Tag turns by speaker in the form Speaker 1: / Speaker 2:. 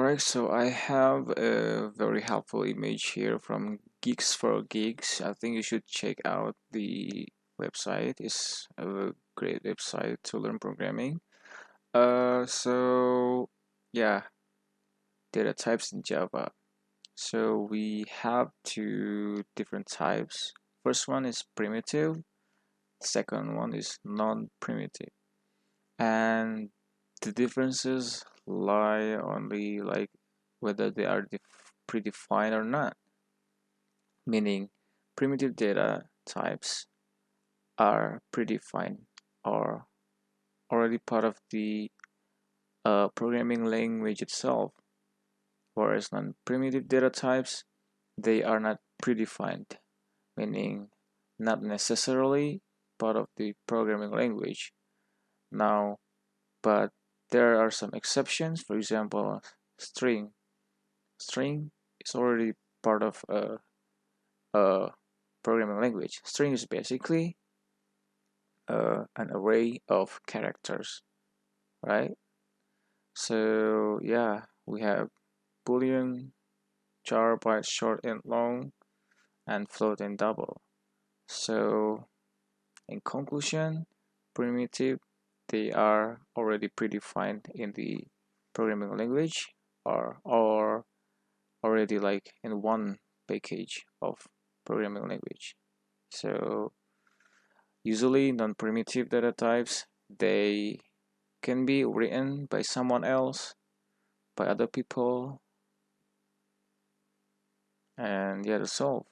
Speaker 1: Alright, so I have a very helpful image here from Geeks for Geeks. I think you should check out the website. It's a great website to learn programming. So yeah, data types in Java. So we have two different types. First one is primitive. Second one is non-primitive. And the differences lie only like whether they are predefined or not, meaning primitive data types are predefined or already part of the programming language itself, whereas non-primitive data types, they are not predefined, meaning not necessarily part of the programming language. Now, but there are some exceptions. For example, string. String is already part of a programming language. String is basically an array of characters, right? So yeah, we have boolean, char, byte, short and long, and float and double. So in conclusion, primitive, they are already predefined in the programming language or already like in one package of programming language. So usually non-primitive data types, they can be written by someone else, by other people, and yeah, to solve.